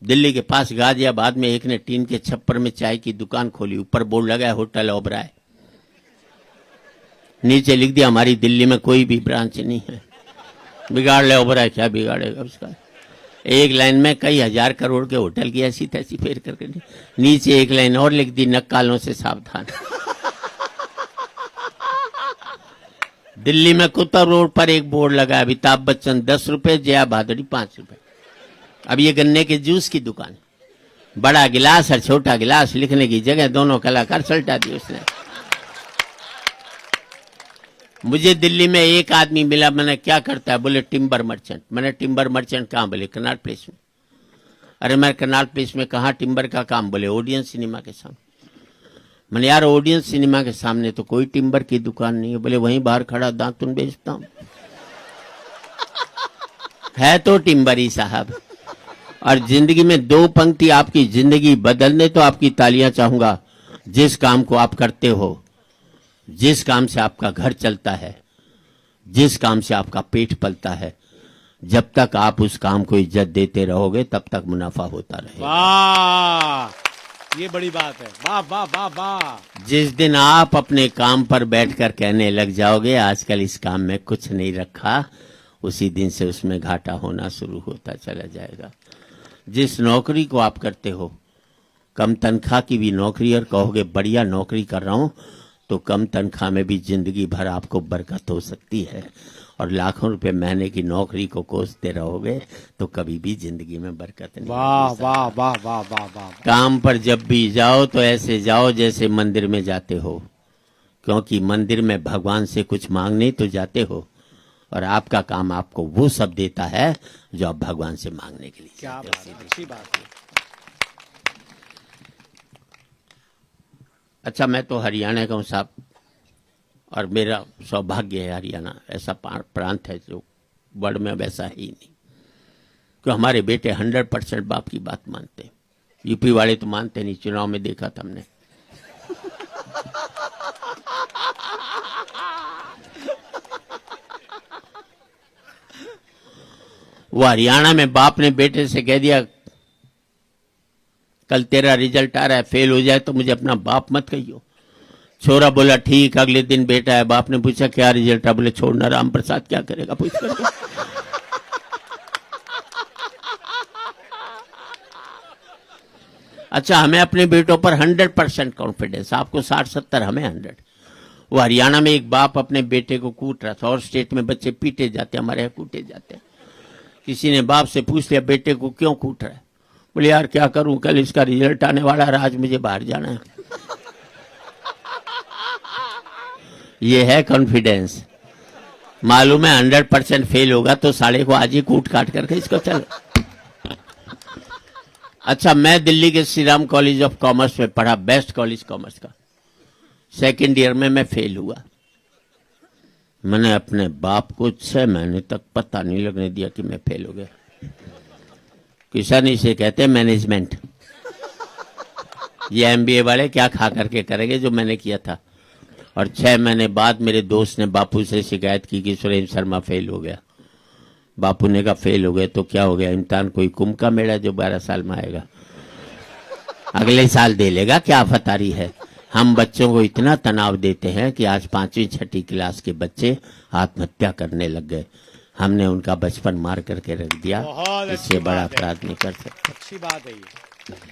दिल्ली के पास गाजियाबाद में एक ने टीन के छप्पर में चाय की दुकान खोली। ऊपर बोर्ड लगा है होटल ओबराय, नीचे लिख दिया हमारी दिल्ली में कोई भी ब्रांच नहीं है। बिगाड़ ले ओबराय, क्या बिगाड़ेगा उसका। एक लाइन में कई हजार करोड़ के होटल की ऐसी तैसी फेर करके नीचे एक लाइन और लिख दी, नक्कालों से सावधान। दिल्ली में कुत्ता रोड पर एक बोर्ड लगा, अमिताभ बच्चन 10 रुपए, जया भादुड़ी 5 रुपए। अब ये गन्ने के जूस की दुकान, बड़ा गिलास और छोटा गिलास, लिखने की जगह दोनों कलाकार सल्टा दी उसने। मुझे दिल्ली में एक आदमी मिला, मैंने क्या करता है, बोले टिम्बर मर्चेंट। मैंने टिम्बर मर्चेंट कहाँ, बोले कनाट प्लेस में। अरे मैं कनाट प्लेस में कहाँ टिम्बर का काम, बोले ओडियन सिनेमा के सामने। मैंने यार ओडियन सिनेमा के सामने तो कोई टिम्बर की दुकान नहीं है। बोले वहीं बाहर खड़ा दातुन बेचता हूं। है तो टिम्बर ही साहब। और जिंदगी में 2 पंक्ति आपकी जिंदगी बदल दे तो आपकी तालियां चाहूंगा। जिस काम को आप करते हो, जिस काम से आपका घर चलता है, जिस काम से आपका पेट पलता है, जब तक आप उस काम को इज्जत देते रहोगे तब तक मुनाफा होता रहेगा। वाह, ये बड़ी बात है। वाह वाह वाह वाह। जिस दिन आप अपने काम पर बैठकर कहने लग जाओगे आजकल इस काम में कुछ नहीं रखा, उसी दिन से उसमें घाटा होना शुरू होता चला जाएगा। जिस नौकरी को आप करते हो, कम तनख्वाह की भी नौकरी, और कहोगे बढ़िया नौकरी कर रहा हूं, तो कम तनख्वाह में भी जिंदगी भर आपको बरकत हो सकती है। और लाखों रुपए महीने की नौकरी को कोसते रहोगे तो कभी भी जिंदगी में बरकत नहीं। वाह वाह वाह वाह वाह वाह। काम पर जब भी जाओ तो ऐसे जाओ जैसे मंदिर में जाते हो, क्योंकि मंदिर में भगवान से कुछ मांगने तो जाते हो, और आपका काम आपको वो सब देता है जो आप भगवान से मांगने के लिए। क्या बात है, अच्छी बात है। अच्छा, मैं तो हरियाणा का हूँ साहब, और मेरा सौभाग्य है। हरियाणा ऐसा प्रांत है जो वर्ल्ड में वैसा ही नहीं, क्यों हमारे बेटे 100% बाप की बात मानते हैं। यूपी वाले तो मानते नहीं, चुनाव में देखा था हमने। वो हरियाणा में बाप ने बेटे से कह दिया कल तेरा रिजल्ट आ रहा है, फेल हो जाए तो मुझे अपना बाप मत कहियो। छोरा बोला ठीक। अगले दिन बेटा है, बाप ने पूछा क्या रिजल्ट है, बोले छोड़ना राम प्रसाद क्या करेगा पूछ कर। अच्छा, हमें अपने बेटों पर 100% कॉन्फिडेंस, आपको 60-70, हमें 100। वो हरियाणा में एक बाप अपने बेटे को कूट रहा था, और स्टेट में बच्चे पीटे जाते, हमारे यहाँ कूटे जाते। किसी ने बाप से पूछ लिया बेटे को क्यों कूट रहा है, बोले यार क्या करूं, कल इसका रिजल्ट आने वाला है, आज मुझे बाहर जाना है। ये है कॉन्फिडेंस। मालूम है 100% फेल होगा तो साले को आज ही कूट काट करके इसको चल। अच्छा, मैं दिल्ली के Shri Ram college of commerce में पढ़ा, बेस्ट कॉलेज कॉमर्स का। 2nd ईयर में मैं फेल हुआ। मैंने अपने बाप को 6 महीने तक पता नहीं लगने दिया कि मैं फेल हो गया। किसान इसे कहते हैं मैनेजमेंट। ये MBA वाले क्या खा करके करेंगे जो मैंने किया था। और 6 महीने बाद मेरे दोस्त ने बापू से शिकायत की कि सुरेंद्र शर्मा फेल हो गया। बापू ने कहा फेल हो गए तो क्या हो गया, इम्तिहान कोई कुंभ का मेला जो 12 साल में आएगा, अगले साल दे लेगा, क्या फतारी है। हम बच्चों को इतना तनाव देते हैं कि आज 5वीं 6ठी क्लास के बच्चे आत्महत्या करने लग गए। हमने उनका बचपन मार करके रख दिया, इससे बड़ा अपराध नहीं कर सकते। अच्छी बात है ये।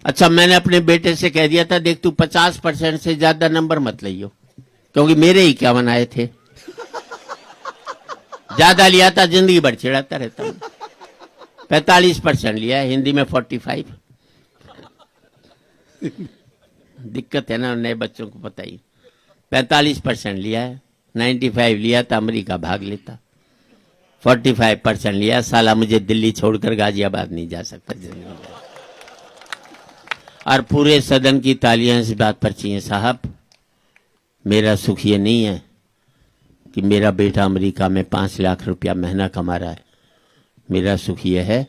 अच्छा, मैंने अपने बेटे से कह दिया था देख तू 50% से ज्यादा नंबर मत लियो, क्योंकि मेरे ही क्या बनाए थे। ज्यादा लिया था जिंदगी भर चिढ़ाता रहता हूं। 45% लिया है, हिंदी में 45। दिक्कत है ना, नए बच्चों को पता ही। 45% लिया है, 95 लिया था अमेरिका भाग लेता। 45% लिया, साला मुझे दिल्ली छोड़कर गाजियाबाद नहीं जा सकता जिंदगी में। और पूरे सदन की तालियां इस बात पर चाहिए साहब, मेरा सुख ये नहीं है कि मेरा बेटा अमेरिका में 5 लाख रुपया महीना कमा रहा है। मेरा सुख ये है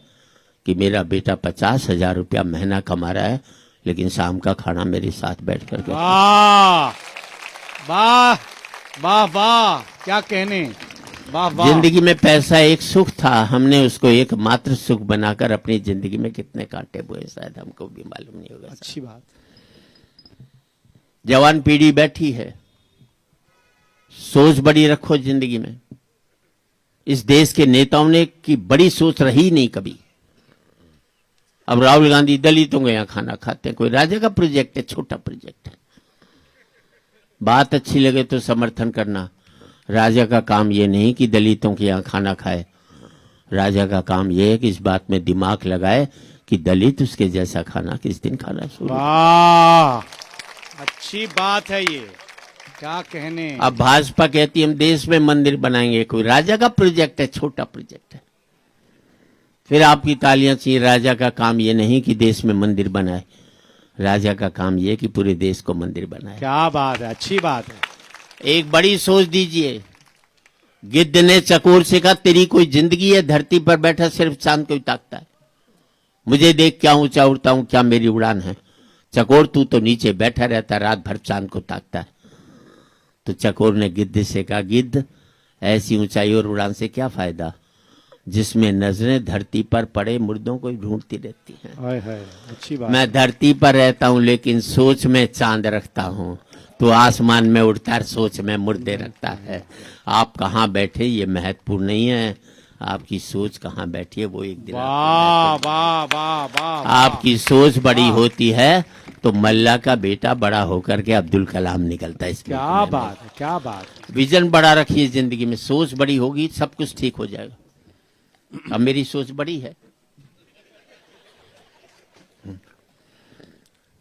कि मेरा बेटा 50,000 रुपया महीना कमा रहा है, लेकिन शाम का खाना मेरे साथ बैठ कर के। वाह वाह वाह वाह, क्या कहने। वाह वाह। जिंदगी में पैसा एक सुख था, हमने उसको एकमात्र सुख बनाकर अपनी जिंदगी में कितने कांटे बोए शायद हमको भी मालूम नहीं होगा। अच्छी बात। जवान पीढ़ी बैठी है, सोच बड़ी रखो जिंदगी में। इस देश के नेताओं ने की बड़ी सोच रही नहीं कभी। अब राहुल गांधी दलितों के यहां खाना खाते हैं, कोई राजा का प्रोजेक्ट है? छोटा प्रोजेक्ट है। बात अच्छी लगे तो समर्थन करना। राजा का काम यह नहीं कि दलितों के यहां खाना खाए। राजा का काम यह है कि इस बात में दिमाग लगाए कि दलित उसके जैसा खाना किस दिन खाना शुरू। वाह, अच्छी बात है ये, क्या कहने। अब भाजपा कहती है हम देश में मंदिर बनाएंगे, कोई राजा का प्रोजेक्ट है? छोटा प्रोजेक्ट है। फिर आपकी तालियां चाहिए। राजा का काम ये नहीं कि देश में मंदिर बनाए, राजा का काम ये कि पूरे देश को मंदिर बनाए। क्या बात है, अच्छी बात है। एक बड़ी सोच दीजिए। गिद्ध ने चकोर से कहा तेरी कोई जिंदगी है? धरती पर बैठा सिर्फ चांद को ही ताकता है। मुझे देख क्या ऊंचा उड़ता हूं, क्या मेरी उड़ान है? चकोर तू तो नीचे बैठा रहता, रात भर चांद को ताकता है। तो चकोर ने गिद्ध से कहा गिद्ध, ऐसी ऊंचाई और उड़ान से क्या फायदा जिसमें नजरें धरती पर पड़े मुर्दों को ढूंढती रहती हैं। हाय हाय, अच्छी बात। मैं धरती पर रहता हूं लेकिन सोच में चांद रखता हूं, तो आसमान में उड़ता है, सोच में मुर्दे रखता है। आप कहां बैठे ये महत्वपूर्ण नहीं है, आपकी सोच कहां बैठी है वो एक दिन। वाह वाह वाह वाह। आपकी सोच बड़ी होती है तो मल्ला का बेटा बड़ा होकर के अब्दुल कलाम निकलता है। क्या बात है, क्या बात है। विजन बड़ा रखिए जिंदगी में, सोच बड़ी होगी सब कुछ ठीक हो जाएगा। अब मेरी सोच बड़ी है,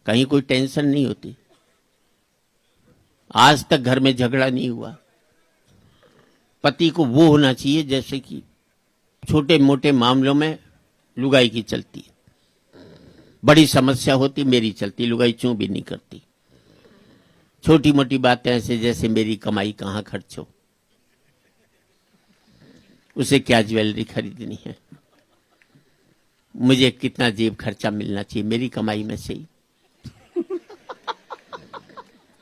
कहीं कोई टेंशन नहीं होती। आज तक घर में झगड़ा नहीं हुआ। पति को वो होना चाहिए जैसे कि छोटे मोटे मामलों में लुगाई की चलती है, बड़ी समस्या होती मेरी चलती, लुगाई चूं भी नहीं करती। छोटी मोटी बातें ऐसे जैसे मेरी कमाई कहां खर्च हो, उसे क्या ज्वेलरी खरीदनी है, मुझे कितना जेब खर्चा मिलना चाहिए मेरी कमाई में से ही,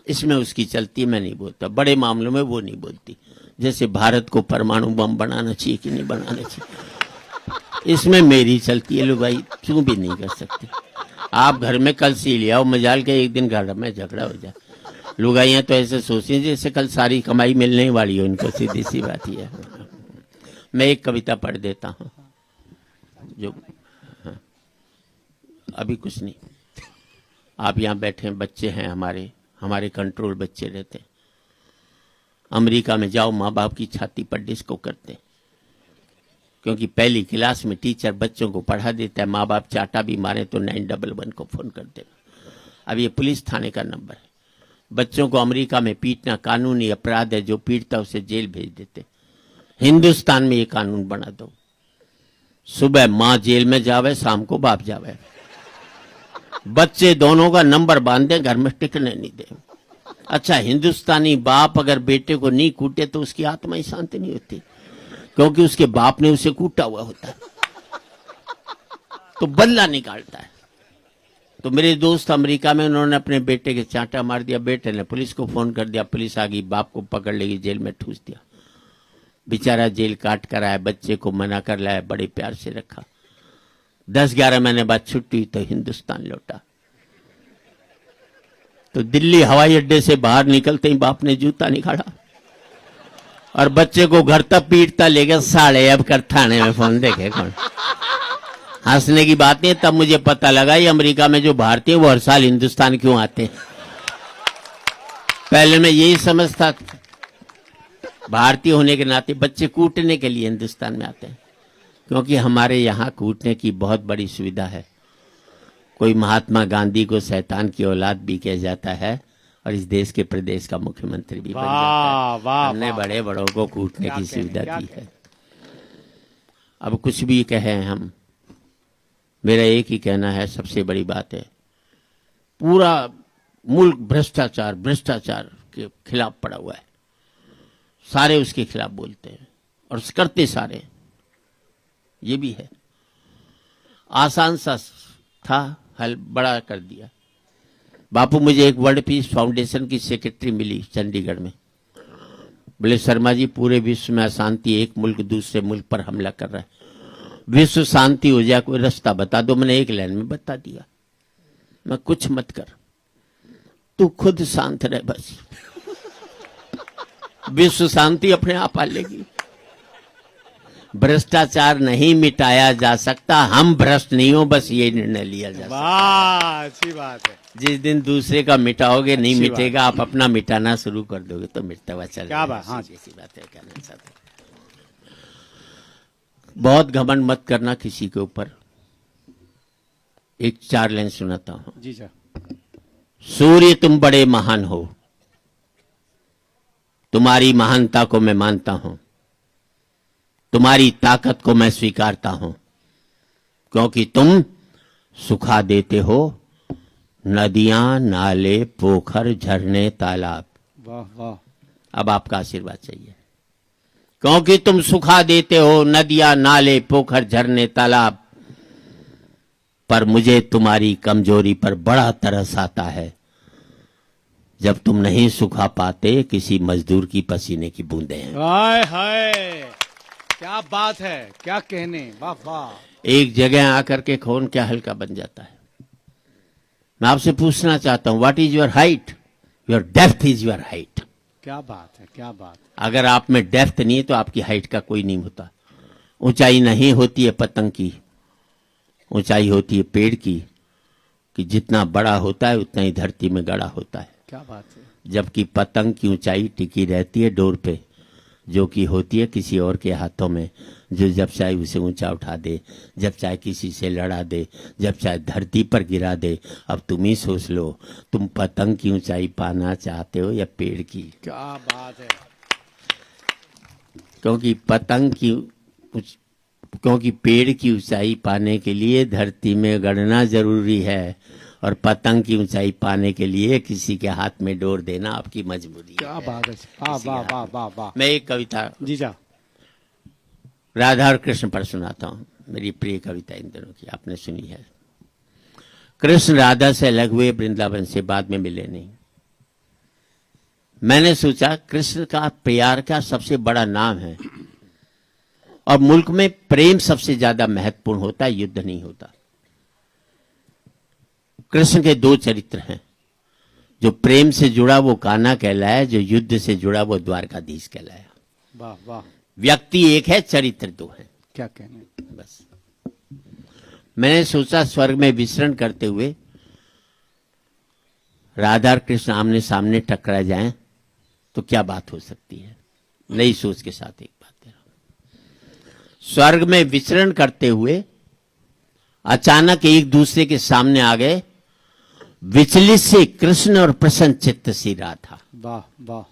इसमें उसकी चलती। मैं नहीं बोलता। बड़े मामलों में वो नहीं बोलती, जैसे भारत को परमाणु बम बनाना चाहिए कि नहीं बनाना चाहिए, इसमें मेरी चलती है। लुगाई क्यों भी नहीं कर सकती। आप घर में कल सी ले आओ, मजाल के एक दिन घर में झगड़ा हो जाए। लुगाइयां तो ऐसे सोचती हैं जैसे कल सारी कमाई मिलने वाली हो इनको, सीधी सी बात ही है। मैं एक कविता पढ़ देता हूं जो हाँ, अभी कुछ नहीं। आप यहां बैठे हैं, बच्चे हैं हमारे कंट्रोल बच्चे रहते हैं। अमेरिका में जाओ, माँ बाप की छाती पर डिस्को करते हैं, क्योंकि पहली क्लास में टीचर बच्चों को पढ़ा देता है। माँ बाप चाटा भी मारे तो 911 को फोन कर देना। अब ये पुलिस थाने का नंबर है। बच्चों को अमेरिका में पीटना कानूनी अपराध है, जो पीटता उसे जेल भेज देते। हिंदुस्तान में ये कानून बना दो, सुबह माँ जेल में जावे, शाम को बाप जावे, बच्चे दोनों का नंबर बांध दे, घर में टिकने नहीं दे। अच्छा, हिंदुस्तानी बाप अगर बेटे को नहीं कूटे तो उसकी आत्मा ही शांति नहीं होती, क्योंकि उसके बाप ने उसे कूटा हुआ होता है, तो बदला निकालता है। तो मेरे दोस्त अमेरिका में, उन्होंने अपने बेटे के चांटा मार दिया। बेटे ने पुलिस को फोन कर दिया, पुलिस आ गई, बाप को पकड़ लेगी, जेल में ठूस दिया। बेचारा जेल काट कर आया, बच्चे को मना कर लाया, बड़े प्यार से रखा। 10-11 महीने बाद छुट्टी हुई तो हिंदुस्तान लौटा। तो दिल्ली हवाई अड्डे से बाहर निकलते ही बाप ने जूता निकाला और बच्चे को घर तक पीटता ले गया। साढ़े अब कर थाने में फोन देखे कौन। हंसने की बात नहीं, तब मुझे पता लगा ये अमेरिका में जो भारतीय वो हर साल हिंदुस्तान क्यों आते हैं। पहले मैं यही समझता, भारतीय होने के नाते बच्चे कूटने के लिए हिंदुस्तान में आते हैं, क्योंकि हमारे यहाँ कूटने की बहुत बड़ी सुविधा है। कोई महात्मा गांधी को शैतान की औलाद भी कह जाता है और इस देश के प्रदेश का मुख्यमंत्री भी बन जाता है। हमने बड़े बड़ों को कूटने की सुविधा दी है। अब कुछ भी कहें हम, मेरा एक ही कहना है, सबसे बड़ी बात है, पूरा मुल्क भ्रष्टाचार के खिलाफ पड़ा हुआ है। सारे उसके खिलाफ बोलते हैं और करते सारे। ये भी है, आसान सा था, हल बड़ा कर दिया। बापू, मुझे एक वर्ल्ड पीस फाउंडेशन की सेक्रेटरी मिली चंडीगढ़ में, बोले शर्मा जी पूरे विश्व में अशांति, एक मुल्क दूसरे मुल्क पर हमला कर रहा है, विश्व शांति हो जाए कोई रास्ता बता दो। मैंने एक लाइन में बता दिया, मैं कुछ मत कर, तू खुद शांत रह बस, विश्व शांति अपने आप आ लेगी। भ्रष्टाचार नहीं मिटाया जा सकता, हम भ्रष्ट नहीं हो, बस ये निर्णय लिया जा सकता। वाह, अच्छी बात है। जिस दिन दूसरे का मिटाओगे नहीं अच्छी मिटेगा, आप अपना मिटाना शुरू कर दोगे तो मिटता हुआ चलेगा। क्या बात, हाँ। ऐसी बात है, कहना चाहते हैं। बहुत घमंड मत करना किसी के ऊपर। एक 4 लाइन सुनाता हूं। जी सर। सूर्य तुम बड़े महान हो, तुम्हारी महानता को मैं मानता हूं, तुम्हारी ताकत को मैं स्वीकारता हूं, क्योंकि तुम सुखा देते हो नदियां, नाले, पोखर, झरने, तालाब। वाह वाह। अब आपका आशीर्वाद चाहिए, क्योंकि तुम सुखा देते हो नदियां, नाले, पोखर, झरने, तालाब। पर मुझे तुम्हारी कमजोरी पर बड़ा तरस आता है, जब तुम नहीं सुखा पाते किसी मजदूर की पसीने की बूंदें हैं। हाय हाय, क्या बात है, क्या कहने, वाह वाह। एक जगह आकर के खून क्या हल्का बन जाता है। मैं आपसे पूछना चाहता हूं, what is your height? Your depth is your height. क्या बात है, क्या बात। अगर आप में डेप्थ नहीं है तो आपकी हाइट का कोई नहीं होता। ऊंचाई नहीं होती है पतंग की, ऊंचाई होती है पेड़ की, कि जितना बड़ा होता है उतना ही धरती में गड़ा होता है। क्या बात है। जबकि पतंग की ऊंचाई टिकी रहती है डोर पे, जो कि होती है किसी और के हाथों में, जो जब चाहे उसे ऊंचा उठा दे, जब चाहे किसी से लड़ा दे, जब चाहे धरती पर गिरा दे। अब तुम ही सोच लो, तुम पतंग की ऊंचाई पाना चाहते हो या पेड़ की? क्या बात है। क्योंकि क्योंकि पेड़ की ऊंचाई पाने के लिए धरती में गड़ना जरूरी है, और पतंग की ऊंचाई पाने के लिए किसी के हाथ में डोर देना आपकी मजबूरी है। क्या बात है, वाह वाह वाह वाह वाह। मैं एक कविता जी सर। राधा और कृष्ण पर सुनाता हूं, मेरी प्रिय कविता इन दोनों की, आपने सुनी है। कृष्ण राधा से अलग हुए, वृंदावन से, बाद में मिले नहीं। मैंने सोचा कृष्ण का प्यार का सबसे बड़ा नाम है, और मुल्क में प्रेम सबसे ज्यादा महत्वपूर्ण होता है, युद्ध नहीं होता। कृष्ण के 2 चरित्र हैं, जो प्रेम से जुड़ा वो कान्हा कहलाया, जो युद्ध से जुड़ा वो द्वारकाधीश कहलाया। वाह वाह। व्यक्ति एक है, चरित्र 2 है। क्या कहने। बस मैंने सोचा स्वर्ग में विचरण करते हुए राधा और कृष्ण आमने सामने टकरा जाएं तो क्या बात हो सकती है। नई सोच के साथ एक बात है, स्वर्ग में विचरण करते हुए अचानक एक दूसरे के सामने आ गए, विचलित से कृष्ण और प्रसन्न चित्त सी राधा। वाह वाह।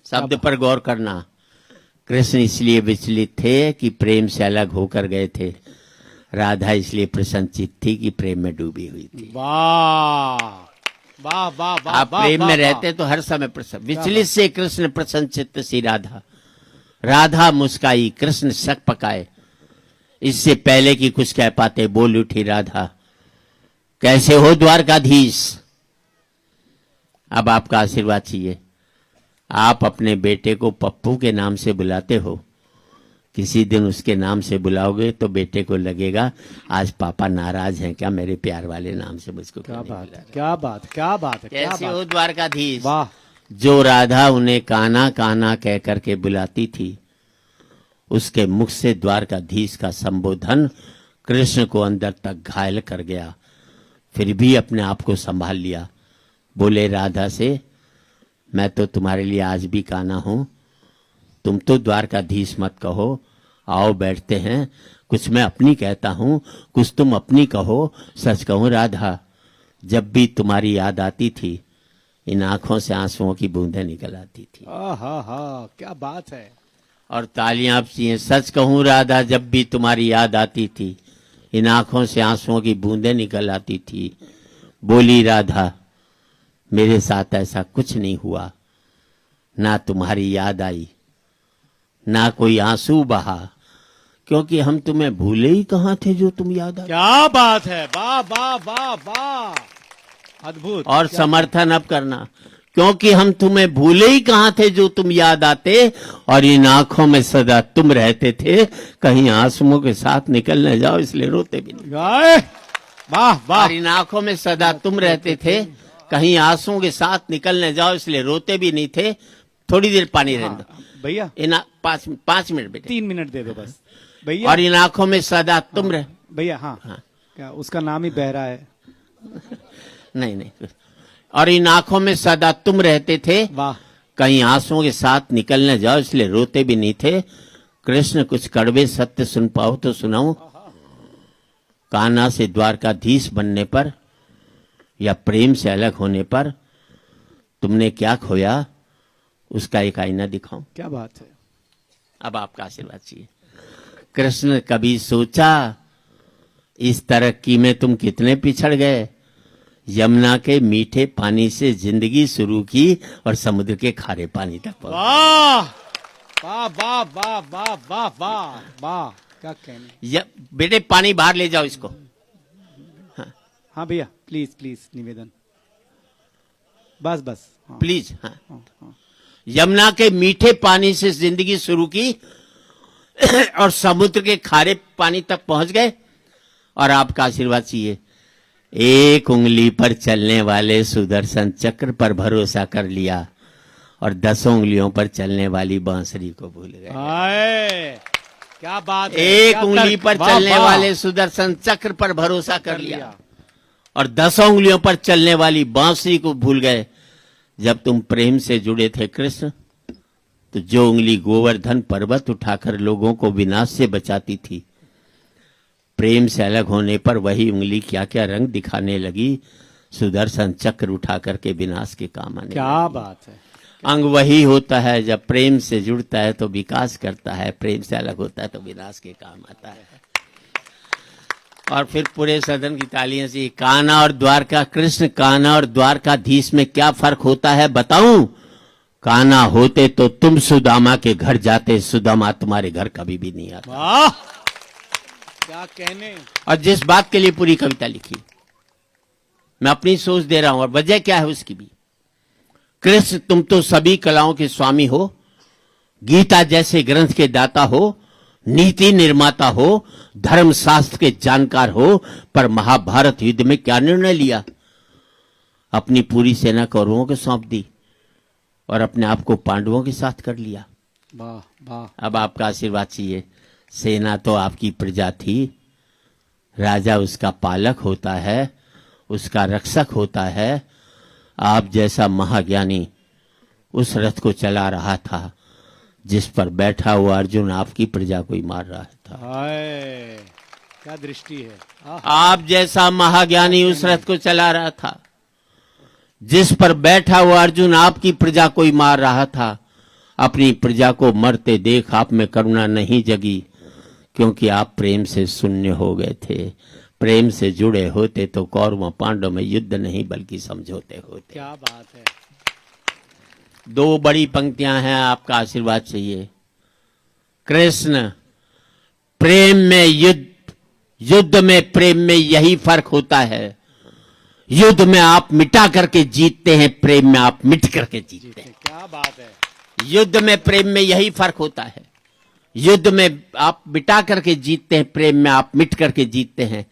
शब्द पर गौर करना, कृष्ण इसलिए विचलित थे कि प्रेम से अलग होकर गए थे, राधा इसलिए प्रसन्नचित्त थी कि प्रेम में डूबी हुई थी। वाह वाह वाह वाह। आप प्रेम में रहते तो हर समय प्रसन्न। विचलित से कृष्ण प्रसन्नचित्त सी राधा, राधा मुस्काई, कृष्ण शक पकाए। इससे पहले कि कुछ कह पाते बोल उठी राधा, कैसे हो द्वारकाधीश? अब आपका आशीर्वाद चाहिए। आप अपने बेटे को पप्पू के नाम से बुलाते हो, किसी दिन उसके नाम से बुलाओगे तो बेटे को लगेगा आज पापा नाराज हैं क्या, मेरे प्यार वाले नाम से मुझको क्या क्यों नहीं बात बुला है, रहे? क्या बात, क्या बात है, क्या कैसे बात। हो द्वारकाधीश? वाह। जो राधा उन्हें कान्हा कान्हा कह करके बुलाती थी, उसके मुख से द्वारकाधीश का संबोधन कृष्ण को अंदर तक घायल कर गया। फिर भी अपने आप को संभाल लिया, बोले राधा से, मैं तो तुम्हारे लिए आज भी कान्हा हूं, तुम तो द्वारकाधीश मत कहो, आओ बैठते हैं, कुछ मैं अपनी कहता हूं, कुछ तुम अपनी कहो। सच कहूं राधा, जब भी तुम्हारी याद आती थी, इन आंखों से आंसुओं की बूंदें निकल आती थी। हा, क्या बात है। और तालियां आप सी हैं। सच कहूं राधा, जब भी तुम्हारी याद आती थी, इन आंखों से आंसुओं की बूंदें निकल आती थी। बोली राधा, मेरे साथ ऐसा कुछ नहीं हुआ, ना तुम्हारी याद आई, ना कोई आंसू बहा, क्योंकि हम तुम्हें भूले ही कहां थे जो तुम याद आ। क्या बात है, वाह वाह वाह वाह, अद्भुत। और समर्थन अब करना, क्योंकि हम तुम्हें भूले ही कहाँ थे जो तुम याद आते, और इन आंखों में सदा तुम रहते थे, कहीं आंसुओं के साथ निकल न जाओ इसलिए रोते भी नहीं। गाए वाह वाह और इन आंखों में सदा तुम रहते थे, कहीं आंसुओं के साथ निकल न जाओ इसलिए रोते भी नहीं थे। थोड़ी देर पानी रहने दो। भैया इन 5 मिनट बेटे। 3 मिनट दे दो बस भैया। और इन आंखों में सदा तुम रह भैया हाँ क्या उसका नाम ही बहरा है। नहीं। और इन आंखों में सदा तुम रहते थे, वाह कहीं आंसुओं के साथ निकल न जाओ इसलिए रोते भी नहीं थे। कृष्ण कुछ कड़वे सत्य सुन पाओ तो सुनाऊं। कान्हा से द्वारकाधीश बनने पर या प्रेम से अलग होने पर तुमने क्या खोया, उसका एक आईना दिखाऊं। क्या बात है। अब आपका आशीर्वाद चाहिए। कृष्ण कभी सोचा इस तरक्की में तुम कितने पिछड़ गए। यमुना के मीठे पानी से जिंदगी शुरू की और समुद्र के खारे पानी तक पहुंचे। वाह वाह वाह वाह वाह वाह वाह वाह क्या कहने। बेटे पानी बाहर ले जाओ इसको। हाँ भैया प्लीज प्लीज निवेदन बस बस हाँ, प्लीज। हाँ। हाँ। यमुना के मीठे पानी से जिंदगी शुरू की और समुद्र के खारे पानी तक पहुंच गए, और आपका आशीर्वाद चाहिए। एक उंगली पर चलने वाले सुदर्शन चक्र पर भरोसा कर लिया और 10 उंगलियों पर चलने वाली बांसुरी को भूल गए। हाय, क्या बात है। एक क्या उंगली तर्क, पर वाह, चलने वाह। वाले सुदर्शन चक्र पर भरोसा कर लिया और 10 उंगलियों पर चलने वाली बांसुरी को भूल गए। जब तुम प्रेम से जुड़े थे कृष्ण, तो जो उंगली गोवर्धन पर्वत उठाकर लोगों को विनाश से बचाती थी, प्रेम से अलग होने पर वही उंगली क्या क्या रंग दिखाने लगी। सुदर्शन चक्र उठा करके विनाश के काम आने क्या लगी। बात है। अंग वही होता है, जब प्रेम से जुड़ता है तो विकास करता है, प्रेम से अलग होता है तो विनाश के काम आता है। और फिर पूरे सदन की तालियां से कान्हा और द्वारका कृष्ण, कान्हा और द्वारकाधीश में क्या फर्क होता है बताऊं। कान्हा होते तो तुम सुदामा के घर जाते, सुदामा तुम्हारे घर कभी भी नहीं आता। वाह क्या कहने। और जिस बात के लिए पूरी कविता लिखी, मैं अपनी सोच दे रहा हूं, और वजह क्या है उसकी भी। कृष्ण तुम तो सभी कलाओं के स्वामी हो, गीता जैसे ग्रंथ के दाता हो, नीति निर्माता हो, धर्मशास्त्र के जानकार हो, पर महाभारत युद्ध में क्या निर्णय लिया। अपनी पूरी सेना कौरवों को सौंप दी और अपने आप को पांडवों के साथ कर लिया। वाह वाह। अब आपका आशीर्वाद चाहिए। सेना तो आपकी प्रजा थी, राजा उसका पालक होता है, उसका रक्षक होता है। आप जैसा महाज्ञानी उस रथ को चला रहा था जिस पर बैठा हुआ अर्जुन आपकी प्रजा को ही मार रहा था। हाय क्या दृष्टि है। आप जैसा महाज्ञानी उस रथ को चला रहा था जिस पर बैठा हुआ अर्जुन आपकी प्रजा को ही मार रहा था। अपनी प्रजा को मरते देख आप में करुणा नहीं जगी, क्योंकि आप प्रेम से शून्य हो गए थे। प्रेम से जुड़े होते तो कौरवों पांडवों में युद्ध नहीं बल्कि समझौते होते। क्या बात है। 2 बड़ी पंक्तियां हैं, आपका आशीर्वाद चाहिए। कृष्ण प्रेम में युद्ध, युद्ध में प्रेम में यही फर्क होता है। युद्ध में आप मिटा करके जीतते हैं, प्रेम में आप मिट करके जीतते हैं। क्या बात है। युद्ध में प्रेम में यही फर्क होता है। युद्ध में आप मिटा करके जीतते हैं, प्रेम में आप मिट करके जीतते हैं।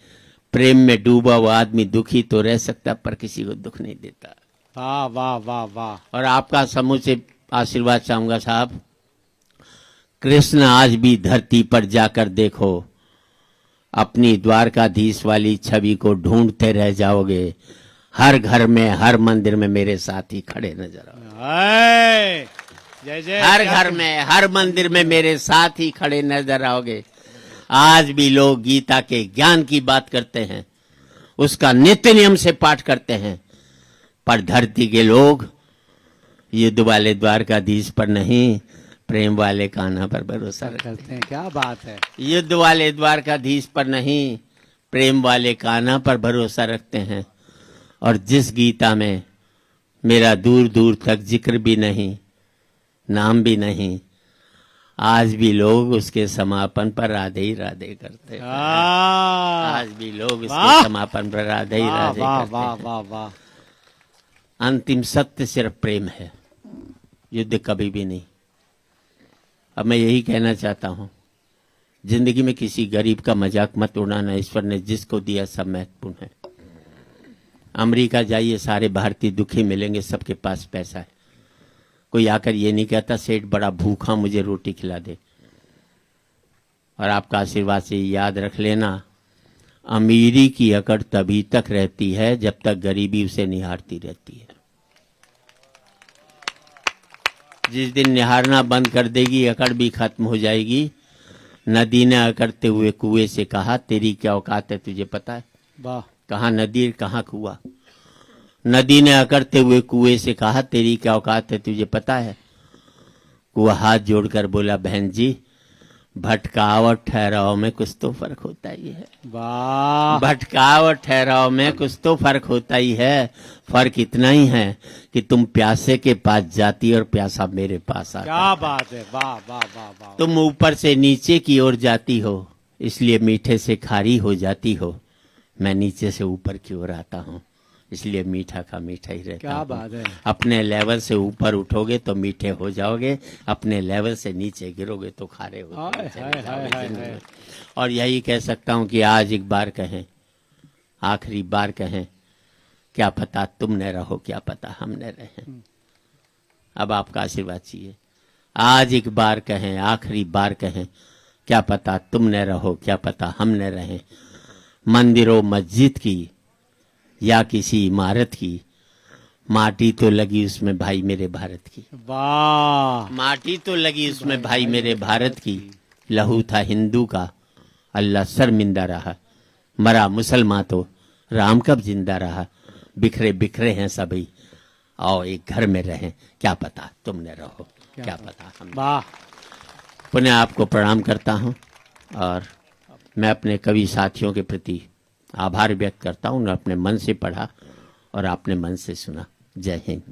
प्रेम में डूबा हुआ आदमी दुखी तो रह सकता पर किसी को दुख नहीं देता। वाह वाह वाह वाह। और आपका समूह से आशीर्वाद चाहूंगा साहब। कृष्ण आज भी धरती पर जाकर देखो, अपनी द्वारकाधीश वाली छवि को ढूंढते रह जाओगे। हर घर में, हर मंदिर में मेरे साथ ही खड़े नजर आओगे। जय जय। हर घर में, हर मंदिर में मेरे साथ ही खड़े नजर आओगे। आज भी लोग गीता के ज्ञान की बात करते हैं, उसका नित्य नियम से पाठ करते हैं, पर धरती के लोग युद्ध वाले द्वारकाधीश पर नहीं, प्रेम वाले कान्हा पर भरोसा करते हैं। क्या बात है। युद्ध वाले द्वारकाधीश पर नहीं, प्रेम वाले कान्हा पर भरोसा रखते हैं। और जिस गीता में मेरा दूर दूर तक जिक्र भी नहीं, नाम भी नहीं, आज भी लोग उसके समापन पर राधे ही राधे करते हैं। आज भी लोग उसके समापन पर राधे ही राधे करते हैं। वाह वाह वाह। अंतिम सत्य सिर्फ प्रेम है, युद्ध कभी भी नहीं। अब मैं यही कहना चाहता हूं, जिंदगी में किसी गरीब का मजाक मत उड़ाना। ईश्वर ने जिसको दिया सब महत्वपूर्ण है। अमेरिका जाइए, सारे भारतीय दुखी मिलेंगे, सबके पास पैसा है। कोई आकर ये नहीं कहता सेठ बड़ा भूखा, मुझे रोटी खिला दे। और आपका आशीर्वाद से याद रख लेना, अमीरी की अकड़ तभी तक रहती है जब तक गरीबी उसे निहारती रहती है। जिस दिन निहारना बंद कर देगी, अकड़ भी खत्म हो जाएगी। नदी ने अकड़ते हुए कुएं से कहा, तेरी क्या औकात है, तुझे पता है? वाह, कहाँ नदी, कहाँ कुआं? नदी ने अकड़ते हुए कुएं से कहा, तेरी क्या औकात है, तुझे पता है? कुआं हाथ जोड़कर बोला, बहन जी, भटकाव और ठहराव में कुछ तो फर्क होता ही है। वाह, भटकाव और ठहराव में कुछ तो फर्क होता ही है। फर्क इतना ही है कि तुम प्यासे के पास जाती और प्यासा मेरे पास आता। क्या बात है, वाह वाह वाह वाह। तुम ऊपर से नीचे की ओर जाती हो, इसलिए मीठे से खारी हो जाती हो। मैं नीचे से ऊपर की ओर आता हूँ, इसलिए मीठा का मीठा ही रहता क्या हूँ। बात है। अपने लेवल से ऊपर उठोगे तो मीठे हो जाओगे, अपने लेवल से नीचे गिरोगे तो खारे हो हाय हाय हाय हाय हाय। और यही कह सकता हूँ कि आज एक बार कहें, आखिरी बार कहें, क्या पता तुम न रहो, क्या पता हम न रहें। अब आपका आशीर्वाद चाहिए। आज एक बार कहें, आखिरी बार कहें, क्या पता तुम न रहो, क्या पता हम न रहें। मंदिरों मस्जिद की या किसी इमारत की, माटी तो लगी उसमें भाई मेरे भारत की। वाह, माटी तो लगी उसमें भाई मेरे भारत की। लहू था हिंदू का, अल्लाह शर्मिंदा रहा। मरा मुसलमान तो राम कब जिंदा रहा। बिखरे बिखरे हैं सभी, आओ एक घर में रहें, क्या पता तुम न रहो, क्या पता हम। वाह, पुनः आपको प्रणाम करता हूं और मैं अपने कवि साथियों के प्रति आभार व्यक्त करता हूं। उन्होंने अपने मन से पढ़ा और आपने मन से सुना। जय हिंद।